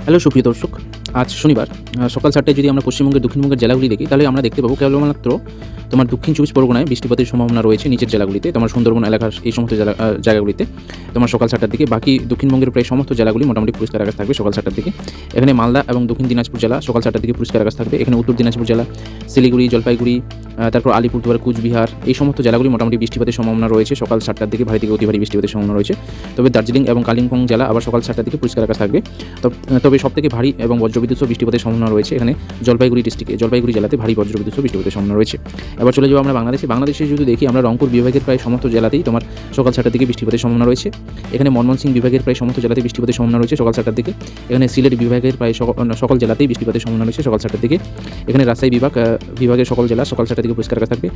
Hello সুপ্রিয় দর্শক, আজ শনিবার সকাল ৭টায় যদি আমরা পশ্চিমবঙ্গের দক্ষিণবঙ্গের জেলাগুলি দেখি, তাহলে আমরা দেখতে পাবো কেবলমাত্র তোমার দক্ষিণ ২৪ পরগনায় বৃষ্টিপাতের সম্ভাবনা রয়েছে নিচের জেলাগুলিতে, তোমার সুন্দরবন এলাকার এই সমস্ত জায়গাগুলিতে তোমার সকাল ৭টার দিকে। বাকি দক্ষিণবঙ্গের প্রায় সমস্ত জেলাগুলি মোটামুটি পরিষ্কার আকাশ থাকবে সকাল ৭টার দিকে। এখানে মালদা এবং দক্ষিণ দিনাজপুর জেলা সকাল ৭টার দিকে পরিষ্কার আকাশ থাকবে। এখানে উত্তর দিনাজপুর জেলা, শিলিগুড়ি, জলপাইগুড়ি, তারপর আলিপুরদুয়ার, কুচবিহার, এই সমস্ত জেলাগুলি মোটামুটি বৃষ্টিপাতের সম্ভাবনা রয়েছে সকাল ৭টার দিকে, ভারী থেকে অতি ভারী বৃষ্টিপাতের সম্ভাবনা রয়েছে। তবে দার্জিলিং এবং কালিম্পং জেলা আবার সকাল ৭টার দিকে পরিষ্কার আকাশ থাকবে। তবে সবথেকে ভারী এবং বজ্রবিদ্যুৎ সহ বৃষ্টিপাতের সম্ভাবনা রয়েছে এখানে জলপাইগুড়ি ডিস্ট্রিক্টে, জলপাইগুড়ি জেলাতে ভারী বজ্রবিদ্যুৎ সহ বৃষ্টিপাতের সম্ভাবনা রয়েছে। এবার চলে যাবো আমরা বাংলাদেশে যদি দেখি, আমরা রংপুর বিভাগের প্রায় সমস্ত জেলাতেই তোমার সকাল ৭টার দিকে বৃষ্টিপাতের সম্ভাবনা রয়েছে। এখানে ময়মনসিংহ বিভাগের প্রায় সমস্ত জেলাতেই বৃষ্টিপাতের সম্ভাবনা রয়েছে সকাল ৭টার দিকে। এখানে সিলেট বিভাগের প্রায় সকল জেলাতেই বৃষ্টিপাতের সম্ভাবনা রয়েছে সকাল ৭টার দিকে। এখানে রাজশাহী বিভাগের সকল জেলা সকাল ৭টার দিকে পরিষ্কার আকাশ থাকবে।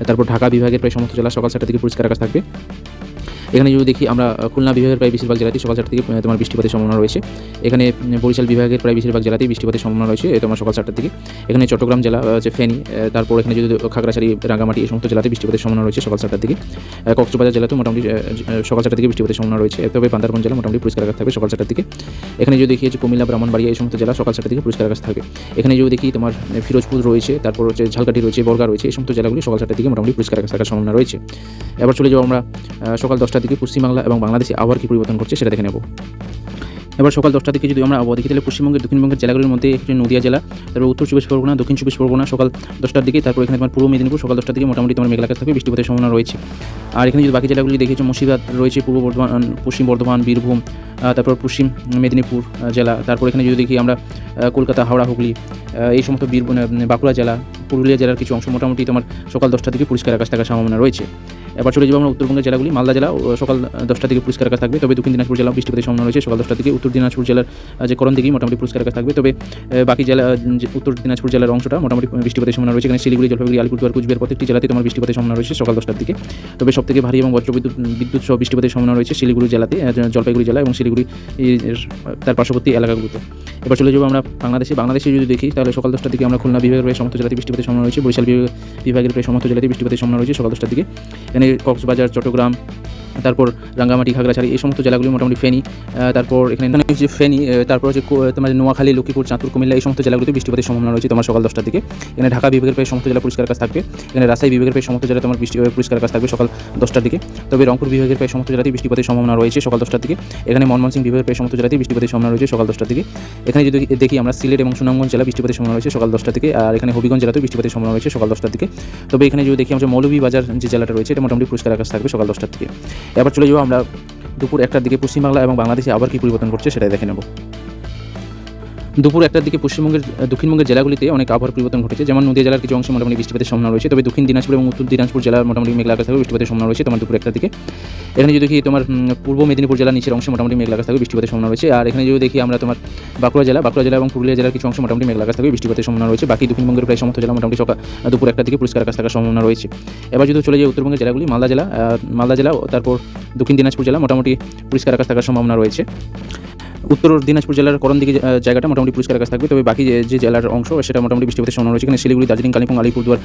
তারপর ঢাকা বিভাগের প্রায় সমস্ত জেলা সকাল ৭টার দিকে পরিষ্কার আকাশ থাকবে। এখানে যদি দেখি আমরা খুলনা বিভাগের প্রায় বেশিরভাগ জেলাতেই সকাল ৭টা থেকে তোমার বৃষ্টিপাতের সম্ভাবনা রয়েছে। এখানে বরিশাল বিভাগের প্রায় বেশিরভাগ জেলাতেই বৃষ্টিপাতের সম্ভাবনা রয়েছে তোমার সকাল ৭টার দিকে। এখানে চট্টগ্রাম জেলা ফেনী, তারপর এখানে যদি খাগড়াছড়ি, রাঙ্গামাটি, এই সমস্ত জেলাতে বৃষ্টিপাতের সম্ভাবনা রয়েছে সকাল ৭টার দিকে। কক্সবাজার জেলাতেও মোটামুটি সকাল ৭টার দিকে বৃষ্টিপাতের সম্ভাবনা রয়েছে। তবে বান্দরবান জেলা মোটামুটি পরিষ্কার আকাশ থাকবে সকাল ৭টার দিকে। এখানে যদি দেখি কুমিল্লা, ব্রাহ্মণবাড়িয়া, এই সমস্ত জেলা সকাল ৭টার দিকে পরিষ্কার আকাশ থাকবে। এখানে যদি দেখি তোমার ফিরোজপুর রয়েছে, তারপর ঝালকাঠি রয়েছে, বরগা রয়েছে, এই সমস্ত জেলাগুলি সকাল ৭টার দিকে মোটামুটি পরিষ্কার আকাশ থাকার সম্ভাবনা রয়েছে। এবার চলে যাবো আমরা সকাল 10টার দিকে পশ্চিমবাংলা এবং বাংলাদেশে আবহাওয়ার কী পরিবর্তন করছে সেটা দেখে নেব। এবার সকাল 10টার দিকে যদি আমরা আবহাওয়া দেখি, তাহলে পশ্চিমবঙ্গের দক্ষিণবঙ্গের জেলাগুলির মধ্যে একটি নদিয়া জেলা, তারপর উত্তর ২৪ পরগনা, দক্ষিণ ২৪ পরগনা সকাল 10টার দিকে, তারপর এখানে তোমার পূর্ব মেদিনীপুর সকাল 10টার দিকে মোটামুটি তোমার মেঘলা আকাশ থাকবে, বৃষ্টিপাতের সম্ভাবনা রয়েছে। আর এখানে যদি বাকি জেলাগুলি দেখি, মুর্শিদাবাদ রয়েছে, পূর্ব বর্ধমান, পশ্চিম বর্ধমান, বীরভূম, তারপর পশ্চিম মেদিনীপুর জেলা, তারপর এখানে যদি দেখি আমরা কলকাতা, হাওড়া, হুগলি, এই সমস্ত বাঁকুড়া জেলা, পুরুলিয়া জেলার কিছু অংশ মোটামুটি তোমার সকাল 10টার দিকে পরিষ্কার আকাশ থাকার সম্ভাবনা রয়েছে। এবার চলে যাবো আমরা উত্তরবঙ্গের জেলাগুলি। মালদা জেলা সকাল 10টার দিকে পরিষ্কার আকাশ থাকবে, তবে দক্ষিণ দিনাজপুর জেলাও বৃষ্টিপাতের সম্ভাবনা রয়েছে সকাল 10টার দিকে। উত্তর দিনাজপুর জেলার যে করণ দিকেই মোটামুটি পরিষ্কার আকাশ থাকবে, তবে বাকি জেলা উত্তর দিনাজপুর জেলার অংশটা মোটামুটি বৃষ্টিপাতের সম্ভাবনা রয়েছে। এখানে শিলিগুড়ি, জলপাইগুড়ি, আলিপুরদুয়ার, কুচবিহার প্রত্যেকটি জেলাতে তোমার বৃষ্টিপাতের সম্ভাবনা রয়েছে সকাল 10টার দিকে। তবে সবথেকে ভারী এবং বিদ্যুৎ সহ বৃষ্টিপাতের সম্ভাবনা রয়েছে শিলিগুড়ি জেলাতে, জলপাইগুড়ি জেলা এবং শিলিগুড়ি তার পার্শ্ববর্তী এলাকাগুলোতে। এবার চলে যাবো আমরা বাংলাদেশে যদি দেখি, তাহলে সকাল 10টার দিকে আমরা খুলনা বিভাগের প্রায় সমস্ত জেলাতে বৃষ্টিপাতের সম্ভাবনা রয়েছে। বরিশাল বিভাগের প্রায় সমস্ত জেলাতে বৃষ্টিপাতের সম্ভাবনা রয়েছে সকাল 10টার দিকে। এখানে কক্সবাজার, চট্টগ্রাম, তারপর রাঙ্গামাটি, খাগড়াছড়ি, এই সমস্ত জেলাগুলি মোটামুটি ফেনী, তারপর এখানে হচ্ছে ফেনী, তারপর হচ্ছে তোমার নোয়াখালী, লক্ষ্মীপুর, চাঁদপুর, কুমিল্লা, এই সমস্ত জেলাগুলিতে বৃষ্টিপাতের সম্ভাবনা রয়েছে তোমার সকাল 10টার দিকে। এখানে ঢাকা বিভাগের প্রায় সমস্ত জেলা পরিষ্কার আকাশ থাকবে। এখানে রাজশাহী বিভাগের প্রায় সমস্ত জেলা তোমার পরিষ্কার আকাশ থাকবে সকাল 10টার দিকে। তবে রংপুর বিভাগের প্রায় সমস্ত জেলাতেই বৃষ্টিপাতের সম্ভাবনা রয়েছে সকাল 10টার দিকে। এখানে ময়মনসিংহ বিভাগের প্রায় সমস্ত জেলাতেই বৃষ্টিপাতের সম্ভাবনা রয়েছে সকাল 10টার দিকে। এখানে যদি দেখি আমরা সিলেট এবং সুনামগঞ্জ জেলা বৃষ্টিপাতের সম্ভাবনা রয়েছে সকাল 10টার দিকে। আর এখানে হবিগঞ্জ জেলাতেও বৃষ্টিপাতের সম্ভাবনা রয়েছে সকাল 10টার দিকে। তবে এখানে যদি দেখি আমরা মৌলভীবাজার যে জেলাটা রয়েছে, এটা মোটামুটি পরিষ্কার আকাশ থাকবে সকাল 10টার দিকে। এবার চলে যাবো আমরা দুপুর 1টার দিকে পশ্চিমবাংলা এবং বাংলাদেশে আবার কী পরিবর্তন করছে সেটাই দেখে নেব। দুপুর 1টার দিকে দক্ষিণবঙ্গের জেলাগুলিতে অনেক আবহাওয়ার পরিবর্তন ঘটেছে, যেমন নদীয়া জেলার কিছু অংশে মোটামুটি বৃষ্টিপাতের সম্ভাবনা রয়েছে। তবে দক্ষিণ দিনাজপুর এবং উত্তর দিনাজপুর জেলার মোটামুটি মেঘলা আকাশ থাকবে, বৃষ্টিপাতের সম্ভাবনা রয়েছে তোমার দুপুর 1টার দিকে। এখানে যদি দেখি তোমার পূর্ব মেদিনীপুর জেলার নিচের অংশে মোটামুটি মেঘলা আকাশ থাকবে, বৃষ্টিপাতের সম্ভাবনা রয়েছে। আর এখানে যদি দেখি আমরা তোমার বাঁকুড়া জেলা এবং পুরুলিয়া জেলার কিছু অংশ মোটামুটি মেঘলা আকাশ থাকবে, বৃষ্টিপাতের সম্ভাবনা রয়েছে। বাকি দক্ষিণবঙ্গের প্রায় সমস্ত জেলা মোটামুটি দুপুর 1টার দিকে পরিষ্কার আকাশ থাকার সম্ভাবনা রয়েছে। এবার যদি চলে যায় উত্তরবঙ্গের জেলাগুলি, মালদা জেলা, তারপর দক্ষিণ দিনাজপুর জেলা মোটামুটি পরিষ্কার আকাশ থাকার সম্ভাবনা রয়েছে। উত্তর দিনাজপুর জেলার করণ দিকে জায়গাটা মোটামুটি পরিষ্কার আকাশ থাকবে, তবে বাকি যে জেলার অংশ সেটা মোটামুটি বৃষ্টিপাতের সম্ভাবনা রয়েছে। এখানে শিলিগুড়ি, দার্জিলিং, কালিম্পং, আলিপুরদুয়ার,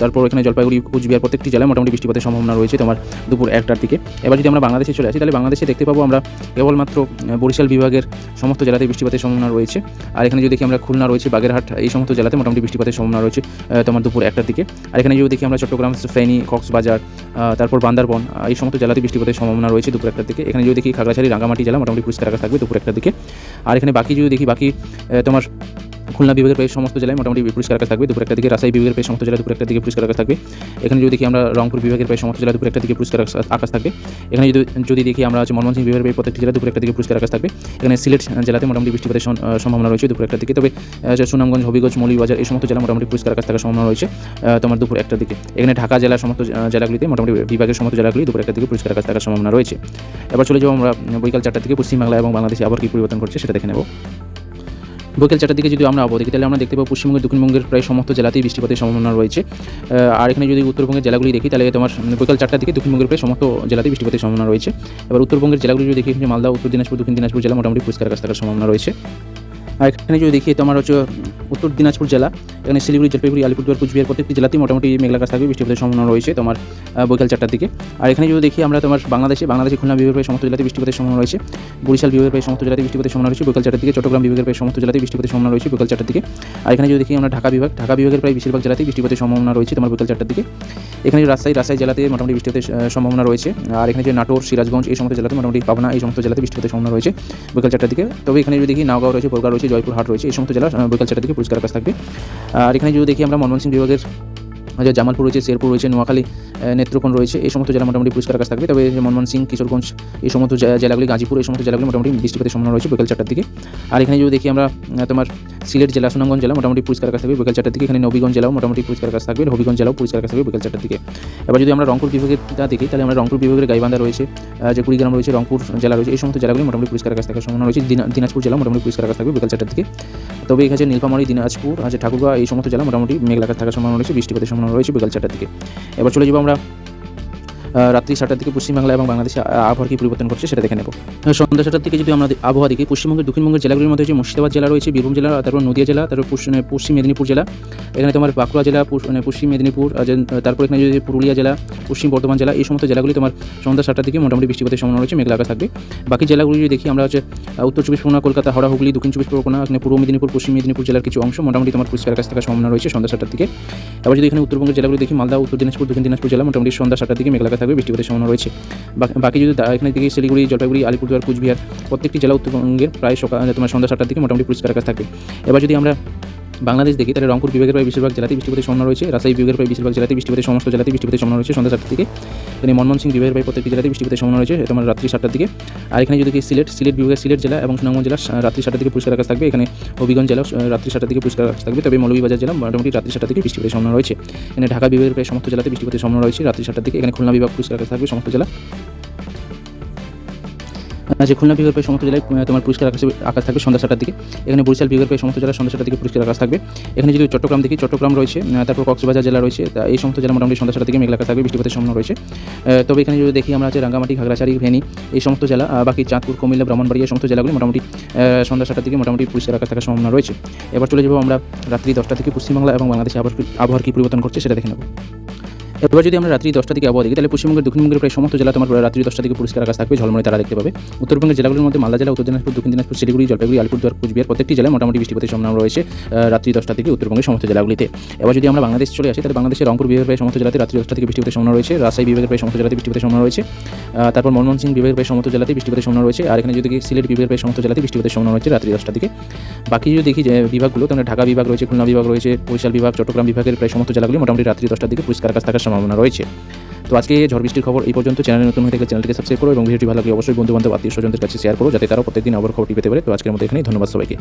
তারপর এখানে জলপাইগুড়ি, কুচবিহার প্রত্যেকটি জেলায় মোটামুটি বৃষ্টিপাতের সম্ভাবনা রয়েছে তোমার দুপুর 1টার দিকে। এবার যদি আমরা বাংলাদেশে চলে আসি, তাহলে বাংলাদেশে দেখতে পাবো আমরা কেবলমাত্র বরিশাল বিভাগের সমস্ত জেলাতে বৃষ্টিপাতের সম্ভাবনা রয়েছে। আর এখানে যদি দেখি আমরা খুলনা রয়েছে, বাগেরহাট, এই সমস্ত জেলাতে মোটামুটি বৃষ্টিপাতের সম্ভাবনা রয়েছে তোমার দুপুর 1টার দিকে। আর এখানে যদি দেখি আমরা চট্টগ্রাম, ফেনী, কক্সবাজার, তারপর বান্দরবান, এই সমস্ত জেলাতে বৃষ্টিপাতের সম্ভাবনা রয়েছে দুপুর 1টার দিকে। এখানে যদি দেখি খাগড়াছড়ি, রাঙ্গামাটি জেলা মোটামুটি পরিষ্কার আকাশ থাকবে দুপুর 1টার দিকে। আর এখানে বাকি যদি দেখি তোমার খুলনা বিভাগের প্রায় সমস্ত জেলায় মোটামুটি পরিষ্কার আকাশ থাকবে দুপুর 1টার দিকে। রাজশাহী বিভাগের প্রায় সমস্ত জেলা দুপুর 1টার দিকে পরিষ্কার আকাশ থাকবে। এখানে যদি দেখি আমরা রংপুর বিভাগের প্রায় সমস্ত জেলা দুপুর 1টার দিকে পরিষ্কার আকাশ থাকবে। এখানে যদি দেখি আমরা ময়মনসিংহ বিভাগের প্রায় প্রত্যেকটি জেলা দুপুর 1টার দিকে পরিষ্কার আকাশ থাকবে। এখানে সিলেট জেলাতে মোটামুটি বৃষ্টিপাতের সম্ভাবনা রয়েছে দুপুর 1টার দিকে। তবে সুনামগঞ্জ, হবিগঞ্জ, মৌলভীবাজার, এই সমস্ত জেলা মোটামুটি পরিষ্কার আকাশ থাকার সম্ভাবনা রয়েছে তোমার দুপুর 1টার দিকে। এখানে ঢাকা জেলার সমস্ত জেলাগুলিতে মোটামুটি বিভাগের সমস্ত জেলাগুলি দুপুর 1টার দিকে পরিষ্কার আকাশ থাকার সম্ভাবনা রয়েছে। এবার চলে যাবো আমরা বিকাল 4টার দিকে পশ্চিমবাংলা এবং বাংলাদেশে আবার কী পরিবর্তন করছে সেটা দেখে নেব। বিকেল 4টার দিকে যদি আমরা আবহাওয়া দেখি, তাহলে আমরা দেখতে পাবো পশ্চিমবঙ্গের দক্ষিণবঙ্গের প্রায় সমস্ত জেলাতেই বৃষ্টিপাতের সম্ভাবনা রয়েছে। আর এখানে যদি উত্তরবঙ্গের জেলাগুলি দেখি, তাহলে তোমার বিকেল 4টার দিকে দক্ষিণবঙ্গের প্রায় সমস্ত জেলাতেই বৃষ্টিপাতের সম্ভাবনা রয়েছে। এবার উত্তরবঙ্গের জেলাগুলি যদি দেখি, মালদা, উত্তর দিনাজপুর, দক্ষিণ দিনাজপুর জেলা মোটামুটি পরিষ্কার আকাশ থাকার সম্ভাবনা রয়েছে। আর এখানে যদি দেখি তোমার হচ্ছে উত্তর দিনাজপুর জেলা, এখানে শিলিগুড়ি, জলপাইগুড়ি, আলিপুরদুয়ার, কুচবিহার প্রত্যেকটি জেলাতেই মোটামুটি মেঘলা আকাশ থাকবে, বৃষ্টিপাতের সম্ভাবনা রয়েছে তোমার বৈকাল 4টার দিকে। আর এখানে যদি দেখি আমরা তোমার বাংলাদেশে খুলনা বিভাগের প্রায় সমস্ত জেলাতে বৃষ্টিপাতের সম্ভাবনা রয়েছে, বরিশাল বিভাগের প্রায় সমস্ত জেলাতে বৃষ্টিপাতের সম্ভাবনা রয়েছে বৈকাল 4টার দিকে, চট্টগ্রাম বিভাগের প্রায় সমস্ত জেলাতে বৃষ্টিপাতের সম্ভাবনা রয়েছে বৈকাল 4টার দিকে। আর এখানে যদি দেখি আমরা ঢাকা বিভাগের প্রায় বেশিরভাগ জেলাতেই বৃষ্টিপাতের সম্ভাবনা রয়েছে তোমার বৈকাল 4টার দিকে। এখানে রাজশাহী জেলাতে মোটামুটি বৃষ্টিপাতের সম্ভাবনা রয়েছে। আর এখানে যে নাটোর, সিরাজগঞ্জ এই সমস্ত জেলাতে, মোটামুটি পাবনা এই সমস্ত জেলাতে বৃষ্টিপাতের সম্ভাবনা রয়েছে বৈকাল 4টার দিকে। তবে এখানে যদি দেখি নাওগাঁও রয়েছে, বরগাঁ রয়েছে, জয়পুরহাট রয়েছে, এই সমস্ত জেলা বৈকাল 4টার দিকে পরিষ্কার আকাশ থাকবে। আর এখানে যদি দেখি আমরা ময়মনসিংহ বিভাগের জামালপুর রয়েছে, শেরপুর রয়েছে, নোয়াখালী, নেত্রকোনা রয়েছে, এই সমস্ত জেলা মোটামুটি পরিষ্কার আকাশ থাকবে। তবে ময়মনসিংহ, কিশোরগঞ্জ এই সমস্ত জেলাগুলি, গাজীপুর এই সমস্ত জেলাগুলি মোটামুটি বৃষ্টিপাতের সম্ভাবনা রয়েছে বিকেল 4টার দিকে। আর এখানে যদি দেখি আমরা তোমার সিলেট জেলা, সুনামগঞ্জ জেলা মোটামুটি পরিষ্কার আকাশ থাকবে বিকেল 4টার দিকে। এখানে নবীগঞ্জ জেলাও মোটামুটি পরিষ্কার আকাশ থাকবে, হবিগঞ্জ জেলাও পরিষ্কার আকাশ থাকবে বিকেল 4টার দিকে। এবার যদি আমরা রংপুর বিভাগের দেখি, তাহলে আমরা রংপুর বিভাগের গাইবান্ধা রয়েছে, যে কুড়িগ্রাম রয়েছে, রংপুর জেলা রয়েছে, এই সমস্ত জেলাগুলি মোটামুটি পরিষ্কার আকাশ থাকার সম্ভাবনা রয়েছে। দিনাজপুর জেলা মোটামুটি পরিষ্কার আকাশ থাকবে বিকেল 4টার দিকে। তবে এখানে নীলফামারী, দিনাজপুর, ঠাকুরগাঁও এই সমস্ত জেলা মোটামুটি মেঘলা আকাশ থাকার সম্ভাবনা রয়েছে, বৃষ্টিপাতের সম্ভাবনা রয়েছে বিকেল 4টার দিকে। এবার চলে যাবো আমরা রাত্রি 7টার দিকে পশ্চিমবাংলা এবং বাংলাদেশে আবহাওয়ার কী পরিবর্তন করছে সেটা দেখে নেব। সন্ধ্যা 7টার দিকে যদি আমরা আবহাওয়া দেখি, পশ্চিমবঙ্গের দক্ষিণবঙ্গের জেলাগুলির মধ্যে হচ্ছে মুর্শিদাবাদ জেলা রয়েছে, বীরভূম জেলা, তারপর নদিয়া জেলা, তারপর পশ্চিম মেদিনীপুর জেলা, এখানে তোমার বাঁকুড়া জেলা, পশ্চিম মেদিনীপুর, তারপর এখানে যদি পুরুলিয়া জেলা, পশ্চিম বর্ধমান জেলা, এই সমস্ত জেলাগুলি তোমার সন্ধ্যা 7টার দিকে মোটামুটি বৃষ্টিপাতের সম্ভাবনা রয়েছে, মেঘলা আকাশ থাকবে। বাকি জেলাগুলি যদি দেখি আমরা হচ্ছে উত্তর 24 পরগনা, কলকাতা, হাওড়া, হুগলি, দক্ষিণ 24 পরগনা, এখানে পূর্ব মেদিনীপুর, পশ্চিম মেদিনীপুর জেলার কিছু অংশ মোটামুটি তোমার পরিষ্কার আকাশ থাকার সম্ভাবনা রয়েছে সন্ধ্যা 7টার দিকে। এবার যদি এখানে উত্তরবঙ্গের জেলাগুলি দেখি, মালদা, উত্তর দিনাজপুর, দক্ষিণ দিনাজপুর জেলা মোটামুটি সন্ধ্যা 7টার দিকে মেঘলা আকাশ থাকবে, বৃষ্টিপাতের সম্ভাবনা রয়েছে। বাকি যদি এখানে দেখি শিলিগুড়ি, জলপাইগুড়ি, আলিপুরদুয়ার, কুচবিহার প্রত্যেকটি জেলা উত্তরবঙ্গের প্রায় তোমার সন্ধ্যা 7টার দিকে মোটামুটি পরিষ্কার আকাশ থাকবে। এবার যদি আমরা বাংলাদেশ দেখি, তাহলে রংপুর বিভাগের প্রায় বেশিরভাগ জেলাতে বৃষ্টিপাতের সম্ভাবনা রয়েছে, রাজশাহী বিভাগের প্রায় বেশিরভাগ জেলাতে বৃষ্টিপাতের সমস্ত জেলাতে বৃষ্টিপাতের সম্ভাবনা রয়েছে সন্ধ্যা 7টার দিকে। এখানে ময়মনসিংহ বিভাগের প্রায় প্রত্যেকটি জেলাতে বৃষ্টিপাতের সম্ভাবনা রয়েছে তোমার রাত্রি 7টার দিকে। আর এখানে যদি সিলেট বিভাগের সিলেট জেলা এবং সুনামগঞ্জ জেলা রাত্রি 7টার দিকে পরিষ্কার আকাশ থাকবে। এখানে হবিগঞ্জ জেলা রাত্রি 7টার দিকে পরিষ্কার আকাশ থাকবে। তবে মৌলভীবাজার জেলা মোটামুটি রাত্রি 7টার দিকে বৃষ্টিপাতের সম্ভাবনা রয়েছে। এখানে ঢাকা বিভাগের প্রায় সমস্ত জেলাতে বৃষ্টিপাতের সম্ভাবনা রয়েছে রাত্রি 7টার দিকে। এখানে খুলনা বিভাগ পরিষ্কার আকাশ থাকবে সমস্ত জেলা, যে খুলনা বিভাগের প্রায় সমস্ত জেলায় তোমার পরিষ্কার আকাশ থাকবে সন্ধ্যা 7টার দিকে। এখানে বরিশাল বিভাগের প্রায় সমস্ত জেলা সন্ধ্যা 7টার দিকে পরিষ্কার আকাশ থাকবে। এখানে যদি চট্টগ্রাম দেখি, চট্টগ্রাম রয়েছে, তারপর কক্সবাজার জেলা রয়েছে, এই সমস্ত জেলা মোটামুটি সন্ধ্যা 7টার দিকে মেঘলা আকাশ থাকবে, বৃষ্টিপাতের সম্ভাবনা রয়েছে। তবে এখানে যদি দেখি আমরা রাঙ্গামাটি, খাগড়াছড়ি, ফেনী এই সমস্ত জেলা, বাকি চাঁদপুর, কুমিল্লা, ব্রাহ্মণবাড়িয়া এই সমস্ত জেলাগুলি মোটামুটি সন্ধ্যা 7টার দিকে মোটামুটি পরিষ্কার আকাশ থাকার সম্ভাবনা রয়েছে। এবার চলে যাবো আমরা রাত্রি 10টা থেকে পশ্চিমবাংলা এবং বাংলাদেশে আবহাওয়ার কী পরিবর্তন করছে সেটা দেখে নেব। এবার যদি আমরা রাত্রি 10টা থেকে আবহাওয়া দেখি, তাহলে পশ্চিমবঙ্গের দক্ষিণবঙ্গের প্রায় সমস্ত জেলা তোমার রাত্রি 10টা থেকে পরিষ্কার আকাশ থাকবে, ঝলমলে তারা দেখতে পাবে। উত্তরবঙ্গের জেলাগুলির মধ্যে মালদা জেলা, উত্তর দিনাজপুর, দক্ষিণ দিনাজপুর, শিলিগুড়ি, জলপাইগুড়ি, আলিপুরদুয়ার, কুচবিহার প্রত্যেকটি জেলায় মোটামুটি বৃষ্টিপাতের সম্ভাবনা রয়েছে রাত্রি 10টা থেকে উত্তরবঙ্গের সমস্ত জেলাগুলিতে। এবার যদি আমরা বাংলাদেশ চলে আসি, তাহলে বাংলাদেশের রংপুর বিভাগের প্রায় সমস্ত জেলাতে রাত্রি 10টা থেকে বৃষ্টিপাতের সম্ভাবনা রয়েছে, রাজশাহী বিভাগের প্রায় সমস্ত জেলাতে বৃষ্টিপাতের সম্ভাবনা রয়েছে, তারপর ময়মনসিংহ বিভাগের প্রায় সমস্ত জেলাতে বৃষ্টিপাতের সম্ভাবনা রয়েছে। আর এখানে যদি সিলেট বিভাগের প্রায় সমস্ত জেলাতে বৃষ্টিপাতের সম্ভাবনা রয়েছে রাত্রি 10টা থেকে। বাকি যদি দেখি যে বিভাগগুলো, তাহলে ঢাকা বিভাগ রয়েছে, খুলনা বিভাগ রয়েছে, বরিশাল বিভাগ, চট্টগ্রাম বিভাগের প্রায় সমস্ত জেলাগুলি মোটামুটি রাত্রি 10টার দিকে পরিষ্কার আকাশ থাকার সম্ভাবনা রয়েছে। তো আজকে ঝড় বৃষ্টির খবর এই পর্যন্ত। চ্যানেলে নতুন হয়ে থাকলে চ্যানেলটিকে সাবস্ক্রাইব করো এবং ভিডিওটি ভালো লাগলে অবশ্যই বন্ধু বান্ধব, আত্মীয় স্বজনদের কাছে শেয়ার করো, যাতে তারাও প্রত্যেকদিন আবহাওয়ার খবরটি পেতে পারে। তো আজকের মতো এখানেই, ধন্যবাদ সবাইকে।